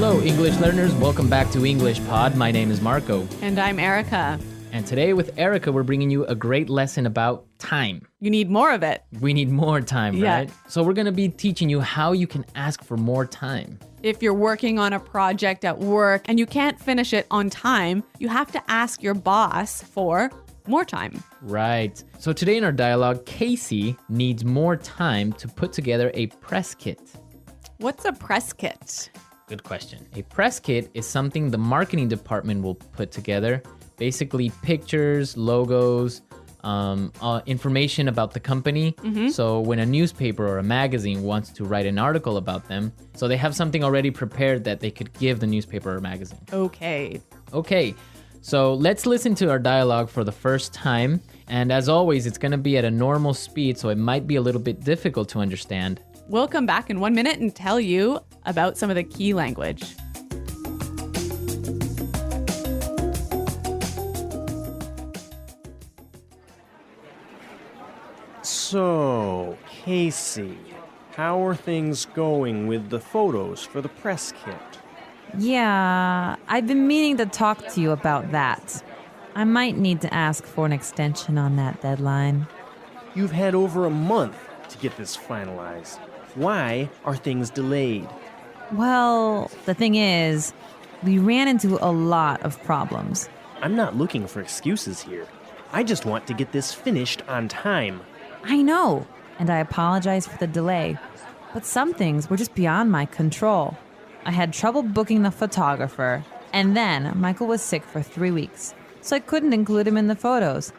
Hello, English learners. Welcome back to English Pod. My name is Marco. And I'm Erica. And today with Erica, we're bringing you a great lesson about time. You need more of it. We need more time, Yeah. right? So we're going to be teaching you how you can ask for more time. If you're working on a project at work and you can't finish it on time, you have to ask your boss for more time. Right. So today in our dialogue, Casey needs more time to put together a press kit. What's a press kit? Good question. A press kit is something the marketing department will put together. Basically pictures, logos, information about the company. So when a newspaper or a magazine wants to write an article about them, so they have something already prepared that they could give the newspaper or magazine. Okay. Okay, so let's listen to our dialogue for the first time. And as always, it's going to be at a normal speed, so it might be a little bit difficult to understand. We'll come back in 1 minute and tell you about some of the key language. So, Casey, how are things going with the photos for the press kit? Yeah, I've been meaning to talk to you about that. I might need to ask for an extension on that deadline. You've had over a month to get this finalized. Why are things delayed? Well, the thing is, we ran into a lot of problems. I'm not looking for excuses here. I just want to get this finished on time. I know, and I apologize for the delay, but some things were just beyond my control. I had trouble booking the photographer, and then Michael was sick for 3 weeks, so I couldn't include him in the photos.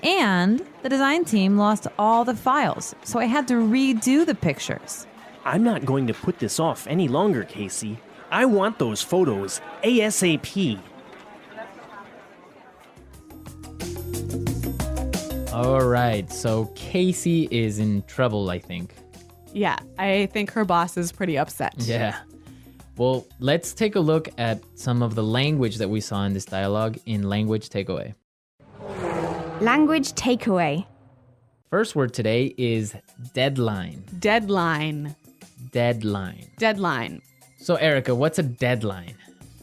And the design team lost all the files, so I had to redo the pictures. I'm not going to put this off any longer, Casey. I want those photos ASAP. All right, so Casey is in trouble, I think. Yeah, I think her boss is pretty upset. Yeah. Well, let's take a look at some of the language that we saw in this dialogue in Language Takeaway. Language takeaway. First word today is deadline. Deadline. Deadline. Deadline. So, Erica, what's a deadline?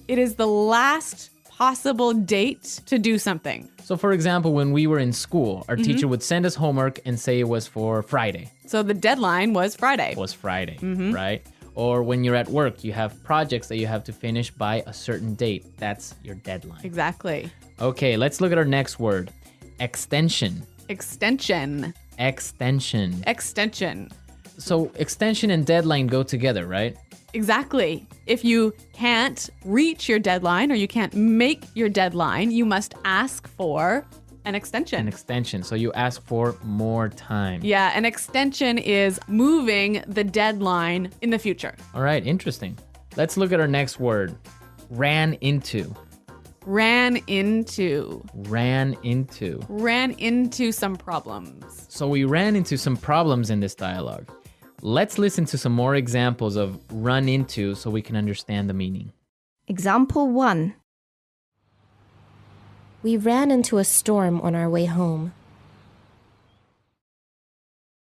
It is the last possible date to do something. So, for example, when we were in school, our teacher would send us homework and say it was for Friday. So the deadline was Friday. It was Friday, right? Or when you're at work, you have projects that you have to finish by a certain date. That's your deadline. Exactly. Okay, let's look at our next word. Extension. Extension. Extension. Extension. So extension and deadline go together, right? Exactly. If you can't reach your deadline or you can't make your deadline, you must ask for an extension. An extension. So you ask for more time. Yeah, an extension is moving the deadline in the future. All right, interesting. Let's look at our next word. Ran into. Ran into. Ran into. Ran into some problems. So we ran into some problems in this dialogue. Let's listen to some more examples of run into so we can understand the meaning. Example 1. We ran into a storm on our way home.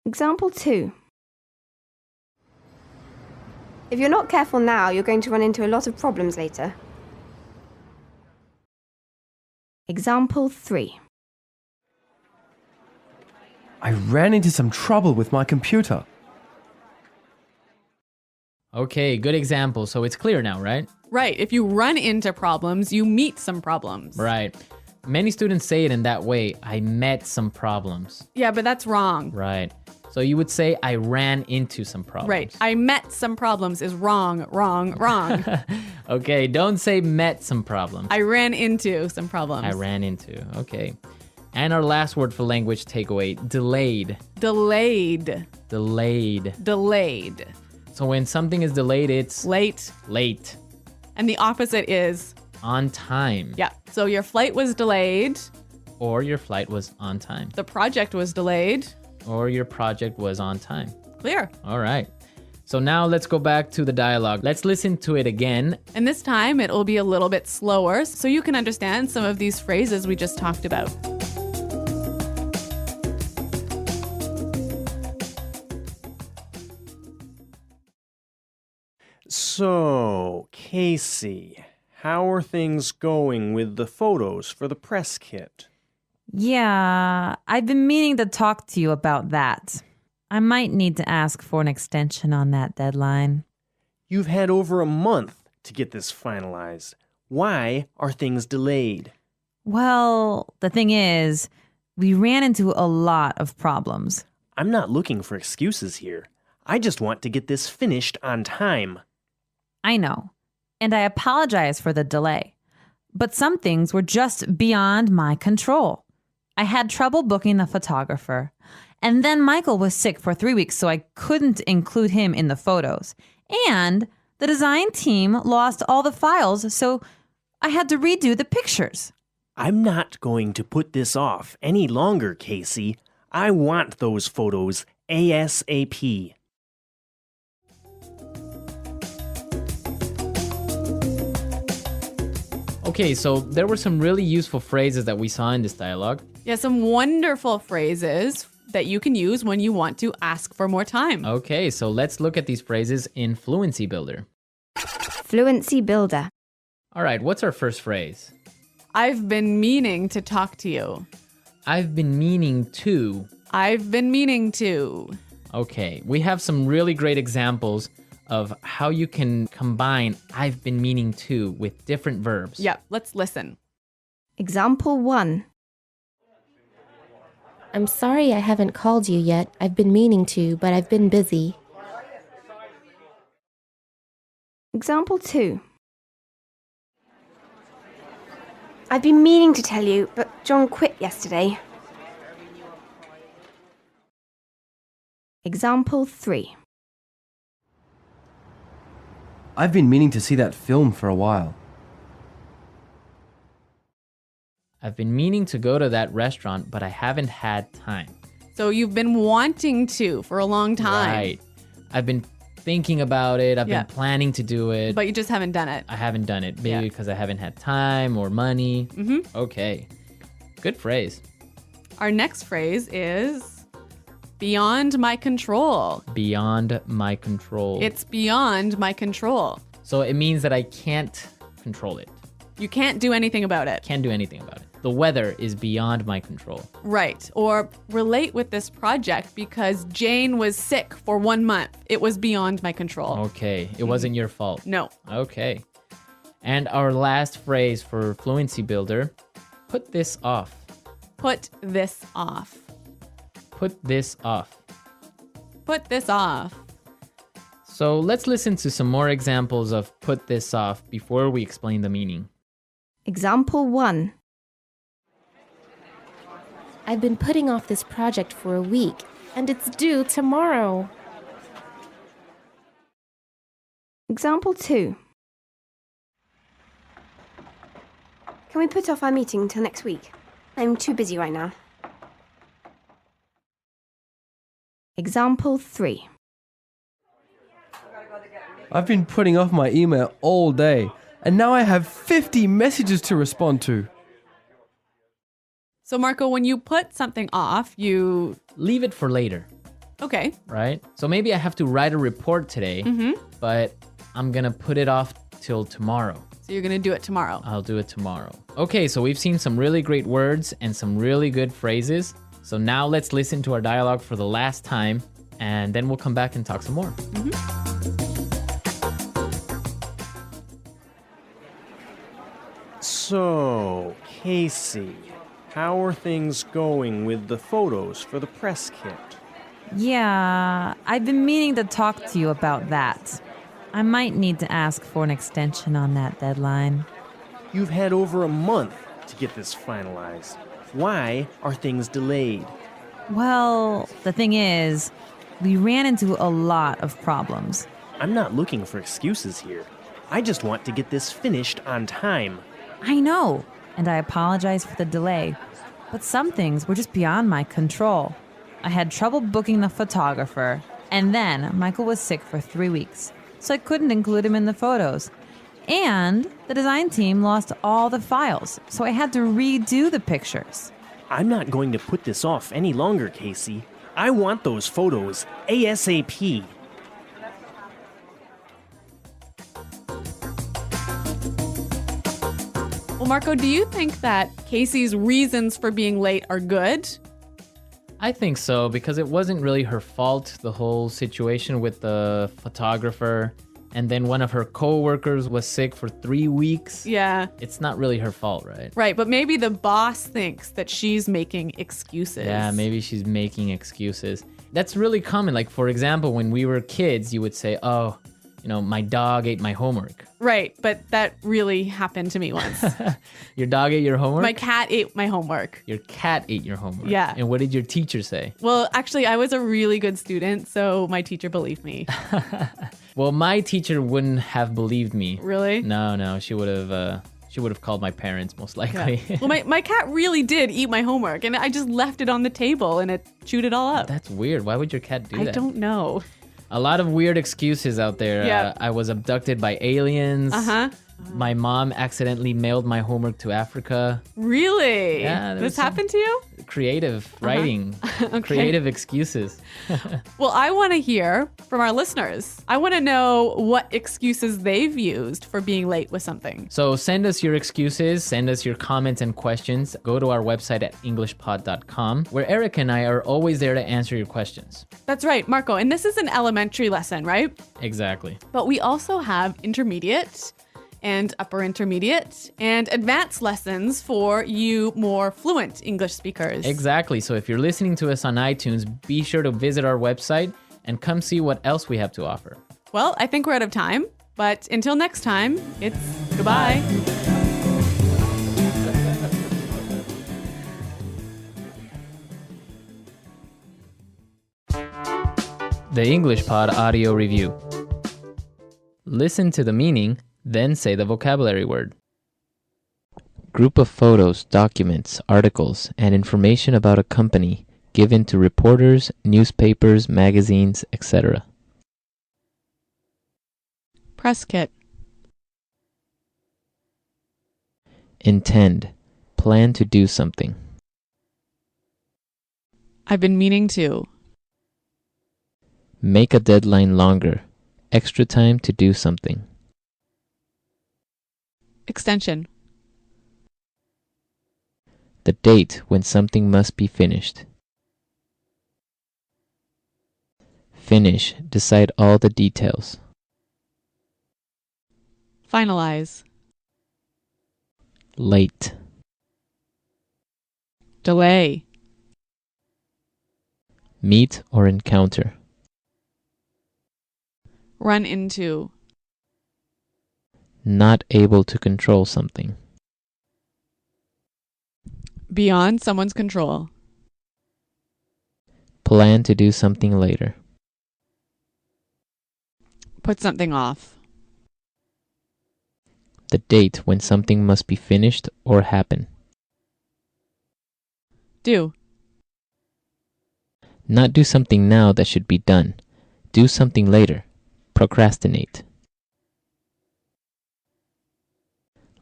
Example 2. If you're not careful now, you're going to run into a lot of problems later. Example 3. I ran into some trouble with my computer. Okay, good example. So it's clear now, right? Right. If you run into problems, you meet some problems. Right. Many students say it in that way. I met some problems. Yeah, but that's wrong. Right. So you would say I ran into some problems. Right. I met some problems is wrong, wrong, wrong. Okay, don't say met some problems. I ran into some problems. I ran into. Okay. And our last word for language takeaway, delayed. Delayed. Delayed. Delayed. So when something is delayed, it's Late. late. And the opposite is, On time. yeah. So your flight was delayed. Or your flight was on time. The project was delayed. Or your project was on time. Clear. All right. So now let's go back to the dialogue. Let's listen to it again. And this time it will be a little bit slower so you can understand some of these phrases we just talked about. So, Casey, how are things going with the photos for the press kit? Yeah, I've been meaning to talk to you about that. I might need to ask for an extension on that deadline. You've had over a month to get this finalized. Why are things delayed? Well, the thing is, we ran into a lot of problems. I'm not looking for excuses here. I just want to get this finished on time. I know, and I apologize for the delay. But some things were just beyond my control. I had trouble booking the photographer. And then Michael was sick for 3 weeks, so I couldn't include him in the photos. And the design team lost all the files, so I had to redo the pictures. I'm not going to put this off any longer, Casey. I want those photos ASAP. Okay, so there were some really useful phrases that we saw in this dialogue. Yeah, some wonderful phrases that you can use when you want to ask for more time. Okay, so let's look at these phrases in Fluency Builder. Fluency builder. All right, what's our first phrase? I've been meaning to talk to you. I've been meaning to. I've been meaning to. Okay, we have some really great examples of how you can combine I've been meaning to with different verbs. Yep, let's listen. Example 1. I'm sorry I haven't called you yet. I've been meaning to, but I've been busy. Example 2. I've been meaning to tell you, but John quit yesterday. Example 3. I've been meaning to see that film for a while. I've been meaning to go to that restaurant, but I haven't had time. So you've been wanting to for a long time. Right. I've been thinking about it. I've Yeah. been planning to do it. But you just haven't done it. I haven't done it. Maybe Yeah. because I haven't had time or money. Mm-hmm. Okay. Good phrase. Our next phrase is beyond my control. Beyond my control. It's beyond my control. So it means that I can't control it. You can't do anything about it. Can't do anything about it. The weather is beyond my control. Right. Or relate with this project because Jane was sick for 1 month. It was beyond my control. Okay. It wasn't your fault. No. Okay. And our last phrase for Fluency Builder, put this off. Put this off. Put this off. Put this off. So let's listen to some more examples of put this off before we explain the meaning. Example 1. I've been putting off this project for a week, and it's due tomorrow. Example 2. Can we put off our meeting till next week? I'm too busy right now. Example 3. I've been putting off my email all day, and now I have 50 messages to respond to. So, Marco, when you put something off, you. Leave it for later, Okay. right? So maybe I have to write a report today, but I'm going to put it off till tomorrow. So, you're going to do it tomorrow. I'll do it tomorrow. Okay, so we've seen some really great words and some really good phrases. So now let's listen to our dialogue for the last time, and then we'll come back and talk some more. So, Casey, how are things going with the photos for the press kit? Yeah, I've been meaning to talk to you about that. I might need to ask for an extension on that deadline. You've had over a month to get this finalized. Why are things delayed? Well, the thing is, we ran into a lot of problems. I'm not looking for excuses here. I just want to get this finished on time. I know, and I apologize for the delay. But some things were just beyond my control. I had trouble booking the photographer, and then Michael was sick for 3 weeks, so I couldn't include him in the photos. And the design team lost all the files, so I had to redo the pictures. I'm not going to put this off any longer, Casey. I want those photos ASAP. Well, Marco, do you think that Casey's reasons for being late are good? I think so, because it wasn't really her fault, the whole situation with the photographer. And then one of her coworkers was sick for 3 weeks. Yeah. It's not really her fault, right? Right, but maybe the boss thinks that she's making excuses. Yeah, maybe she's making excuses. That's really common. Like, for example, when we were kids, you would say, oh, my dog ate my homework. Right, but that really happened to me once. Your dog ate your homework? My cat ate my homework. Your cat ate your homework. Yeah. And what did your teacher say? Well, actually, I was a really good student, so my teacher believed me. Well, my teacher wouldn't have believed me. Really? No, she would have called my parents most likely. Yeah. Well, my cat really did eat my homework, and I just left it on the table, and it chewed it all up. That's weird. Why would your cat do that? I don't know. A lot of weird excuses out there. Yeah. I was abducted by aliens. Uh-huh. My mom accidentally mailed my homework to Africa. Really? Yeah, This happened to you? Creative writing. Creative excuses. Well, I want to hear from our listeners. I want to know what excuses they've used for being late with something. So send us your excuses, send us your comments and questions. Go to our website at englishpod.com, where Eric and I are always there to answer your questions. That's right, Marco. And this is an elementary lesson, right? Exactly. But we also have intermediate and upper intermediate and advanced lessons for you more fluent English speakers. Exactly. So if you're listening to us on iTunes, be sure to visit our website and come see what else we have to offer. Well, I think we're out of time, but until next time, it's goodbye. The English Pod Audio Review. Listen to the meaning, then say the vocabulary word. Group of photos, documents, articles, and information about a company given to reporters, newspapers, magazines, etc. Press kit. Intend. Plan to do something. I've been meaning to. Make a deadline longer. Extra time to do something. Extension. The date when something must be finished. Finish. Decide all the details. Finalize. Late. Delay. Meet or encounter. Run into. Not able to control something. Beyond someone's control. Plan to do something later. Put something off. The date when something must be finished or happen. Do. Not do something now that should be done. Do something later. Procrastinate.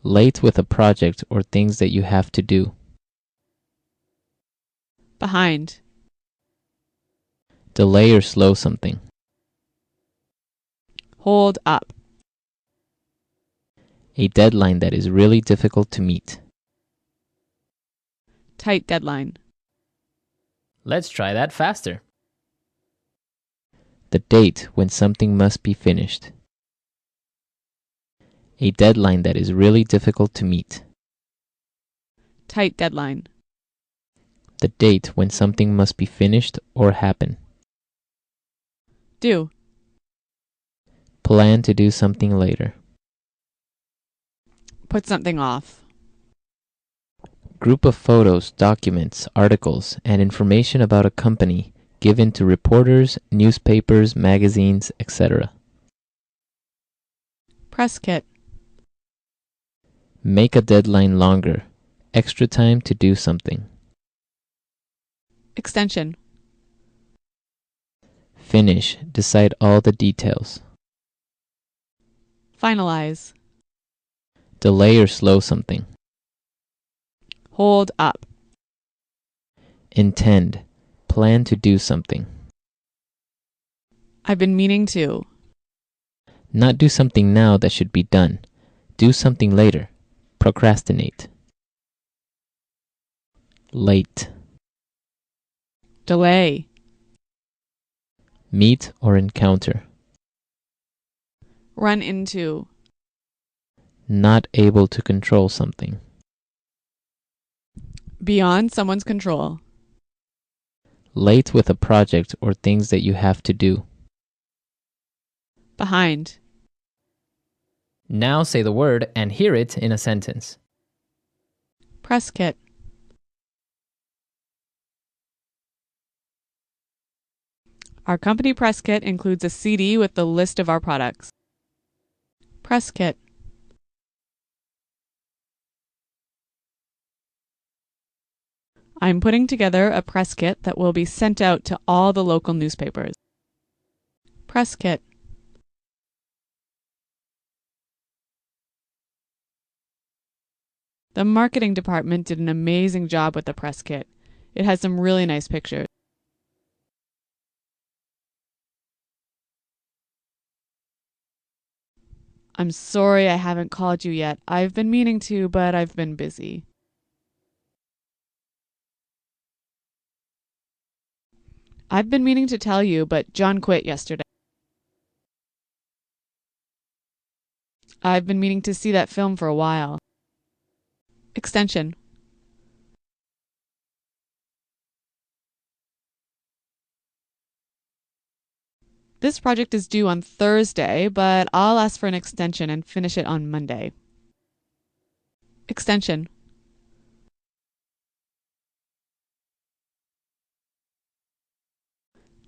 Late with a project or things that you have to do. Behind. Delay or slow something. Hold up. A deadline that is really difficult to meet. Tight deadline. Let's try that faster. The date when something must be finished. A deadline that is really difficult to meet. Tight deadline. The date when something must be finished or happen. Do. Plan to do something later. Put something off. Group of photos, documents, articles, and information about a company given to reporters, newspapers, magazines, etc. Press kit. Make a deadline longer. Extra time to do something. Extension. Finish. Decide all the details. Finalize. Delay or slow something. Hold up. Intend. Plan to do something. I've been meaning to. Not do something now that should be done. Do something later. procrastinate. Late. Delay. Meet or encounter. Run into. Not able to control something. Beyond someone's control. Late with a project or things that you have to do. Behind. Now say the word and hear it in a sentence. Press kit. Our company press kit includes a CD with the list of our products. Press kit. I'm putting together a press kit that will be sent out to all the local newspapers. Press kit. The marketing department did an amazing job with the press kit. It has some really nice pictures. I'm sorry I haven't called you yet. I've been meaning to, but I've been busy. I've been meaning to tell you, but John quit yesterday. I've been meaning to see that film for a while. Extension. This project is due on Thursday, but I'll ask for an extension and finish it on Monday. Extension.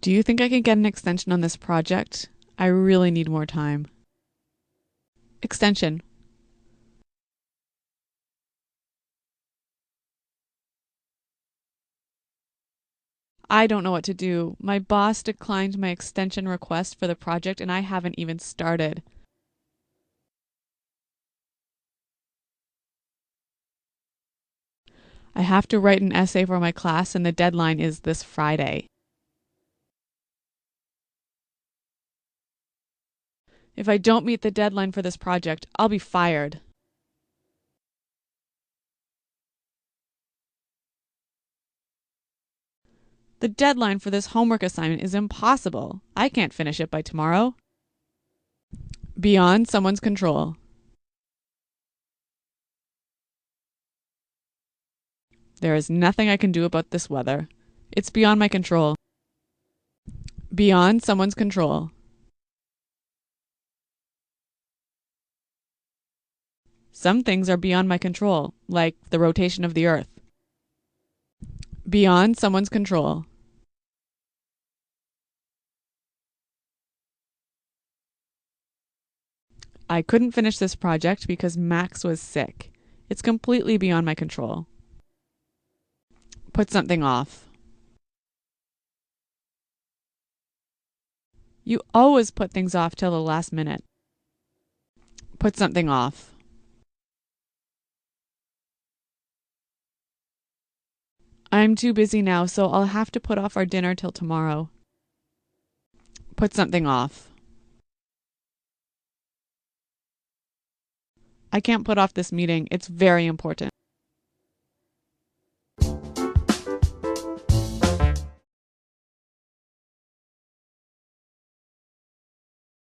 Do you think I can get an extension on this project? I really need more time. Extension. I don't know what to do. My boss declined my extension request for the project and I haven't even started. I have to write an essay for my class and the deadline is this Friday. If I don't meet the deadline for this project, I'll be fired. The deadline for this homework assignment is impossible. I can't finish it by tomorrow. Beyond someone's control. There is nothing I can do about this weather. It's beyond my control. Beyond someone's control. Some things are beyond my control, like the rotation of the earth. Beyond someone's control. I couldn't finish this project because Max was sick. It's completely beyond my control. Put something off. You always put things off till the last minute. Put something off. I'm too busy now, so I'll have to put off our dinner till tomorrow. Put something off. I can't put off this meeting. It's very important.